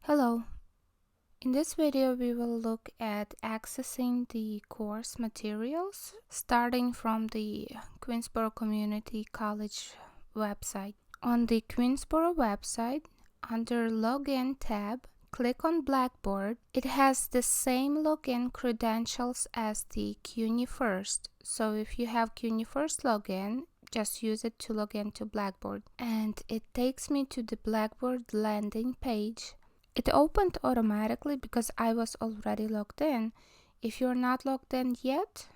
Hello. In this video we will look at accessing the course materials starting from the Queensboro Community College website. On the Queensboro website, under Login tab, click on Blackboard. It has the same login credentials as the CUNY First. So if you have CUNY First login, just use it to log into Blackboard. And it takes me to the Blackboard landing page. It opened automatically because I was already logged in. If you're not logged in yet,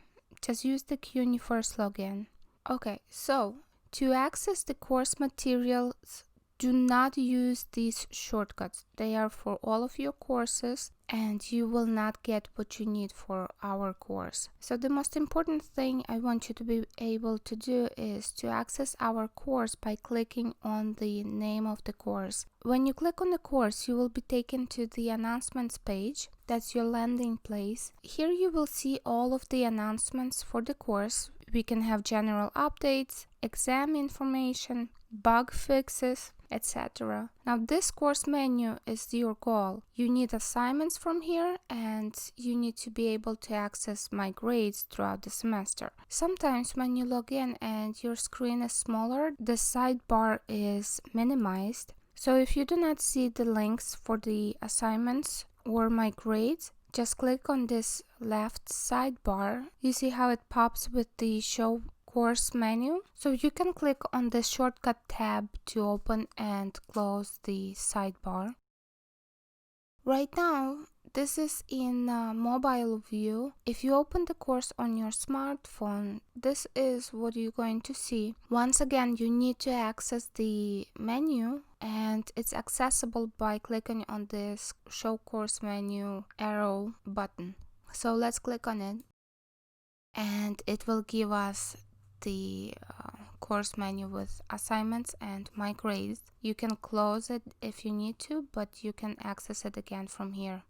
just use the CUNY First login. Okay, so to access the course materials, do not use these shortcuts. They are for all of your courses and you will not get what you need for our course. So the most important thing I want you to be able to do is to access our course by clicking on the name of the course. When you click on the course, you will be taken to the announcements page. That's your landing place. Here you will see all of the announcements for the course. We can have general updates, exam information, bug fixes, etc. Now this course menu is your goal. You need assignments from here and you need to be able to access my grades throughout the semester. Sometimes when you log in and your screen is smaller, the sidebar is minimized. So if you do not see the links for the assignments or my grades, just click on this left sidebar. You see how it pops with the show course menu? So you can click on the shortcut tab to open and close the sidebar. Right now, this is in mobile view. If you open the course on your smartphone, this is what you're going to see. Once again, you need to access the menu and it's accessible by clicking on this show course menu arrow button. So let's click on it and it will give us the course menu with assignments and my grades. You can close it if you need to, but you can access it again from here.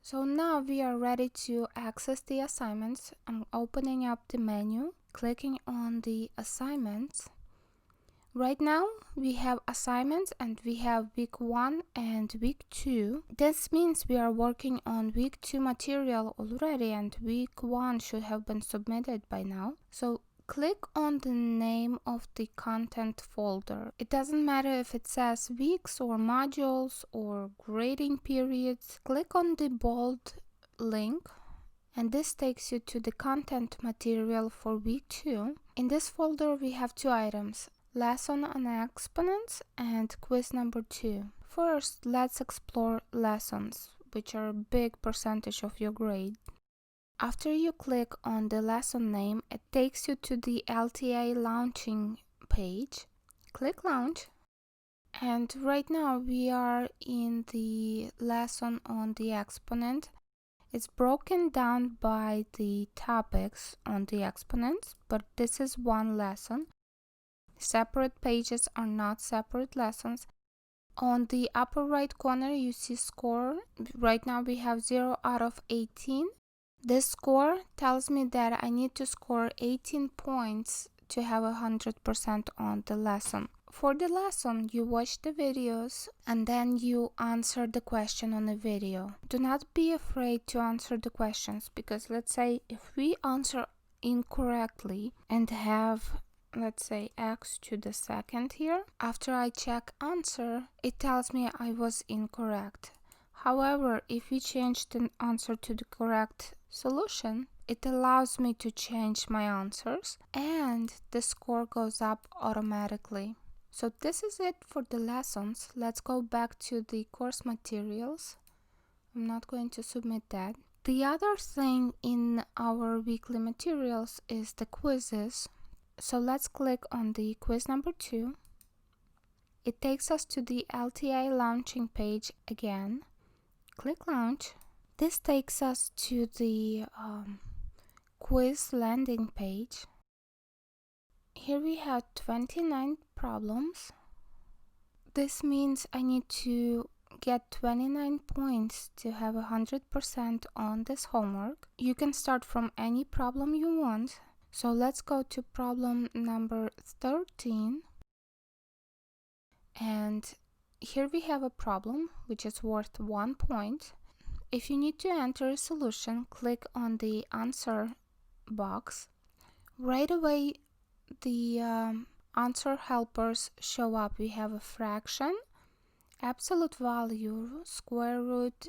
So now we are ready to access the assignments. I'm opening up the menu, clicking on the assignments. Right now we have assignments and we have week 1 and week 2. This means we are working on week 2 material already and week 1 should have been submitted by now. So click on the name of the content folder. It doesn't matter if it says weeks or modules or grading periods. Click on the bold link and this takes you to the content material for week 2. In this folder we have 2 items. Lesson on exponents and quiz number 2. First, let's explore lessons, which are a big percentage of your grade. After you click on the lesson name, it takes you to the LTA launching page. Click launch. And right now we are in the lesson on the exponent. It's broken down by the topics on the exponents, but this is one lesson. Separate pages are not separate lessons. On the upper right corner you see score. Right now we have 0 out of 18. This score tells me that I need to score 18 points to have 100% on the lesson. For the lesson, you watch the videos and then you answer the question on the video. Do not be afraid to answer the questions because let's say if we answer incorrectly and have, let's say, x to the second here, after I check answer, it tells me I was incorrect. However, if we change the answer to the correct solution, it allows me to change my answers and the score goes up automatically. So this is it for the lessons. Let's go back to the course materials. I'm not going to submit that. The other thing in our weekly materials is the quizzes. So let's click on the quiz number 2. It takes us to the LTA launching page again. Click launch. This takes us to the quiz landing page. Here we have 29 problems. This means I need to get 29 points to have 100% on this homework. You can start from any problem you want. So let's go to problem number 13 and here we have a problem which is worth 1 point. If you need to enter a solution, click on the answer box. Right away, the answer helpers show up. We have a fraction, absolute value, square root,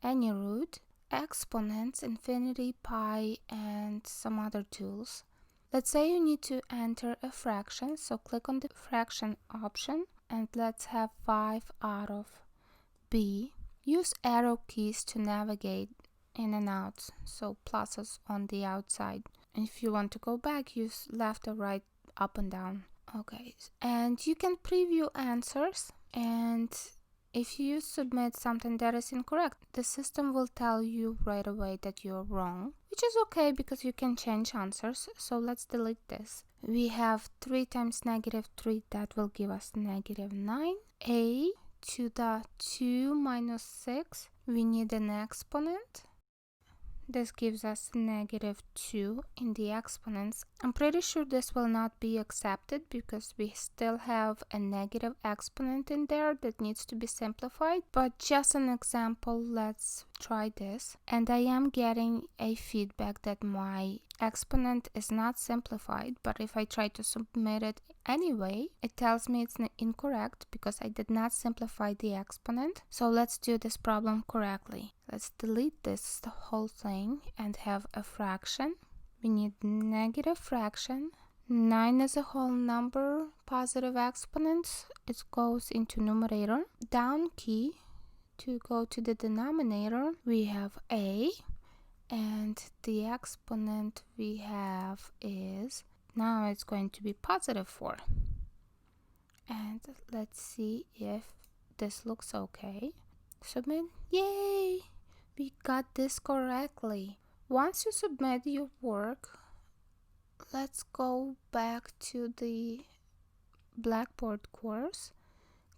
any root, exponents, infinity, pi, and some other tools. Let's say you need to enter a fraction, so click on the fraction option and let's have 5 out of b. Use arrow keys to navigate in and out, so pluses on the outside. If you want to go back, use left or right, up and down. Okay, and you can preview answers, and if you submit something that is incorrect, the system will tell you right away that you're wrong, which is okay because you can change answers. So let's delete this. We have 3 times -3, that will give us -9. A to the 2 minus 6, we need an exponent. This gives us -2 in the exponents. I'm pretty sure this will not be accepted because we still have a negative exponent in there that needs to be simplified. But just an example, let's try this. And I am getting a feedback that my exponent is not simplified, but if I try to submit it anyway, it tells me it's incorrect because I did not simplify the exponent. So let's do this problem correctly. Let's delete this whole thing and have a fraction. We need negative fraction. 9 is a whole number, positive exponents. It goes into numerator. Down key to go to the denominator. We have a, and the exponent we have is, now it's going to be +4. And let's see if this looks okay. Submit. Yay! We got this correctly. Once you submit your work, let's go back to the Blackboard course.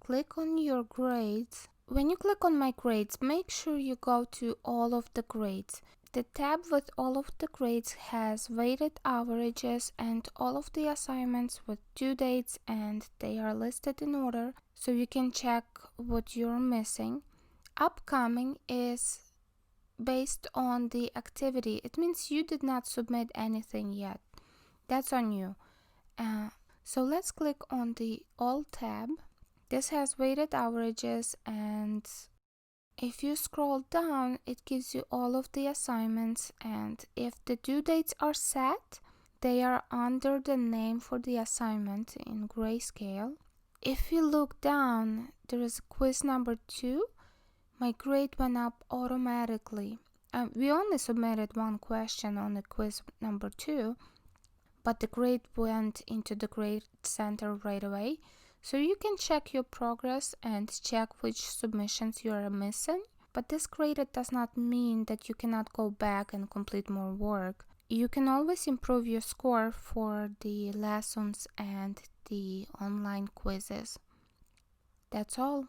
Click on your grades. When you click on my grades, make sure you go to all of the grades. The tab with all of the grades has weighted averages and all of the assignments with due dates, and they are listed in order so you can check what you're missing. Upcoming is based on the activity. It means you did not submit anything yet. That's on you. So let's click on the All tab. This has weighted averages, and if you scroll down, it gives you all of the assignments, and if the due dates are set, they are under the name for the assignment in grayscale. If you look down, there is quiz number 2. My grade went up automatically. We only submitted 1 question on the quiz number 2, but the grade went into the grade center right away. So you can check your progress and check which submissions you are missing. But this graded does not mean that you cannot go back and complete more work. You can always improve your score for the lessons and the online quizzes. That's all.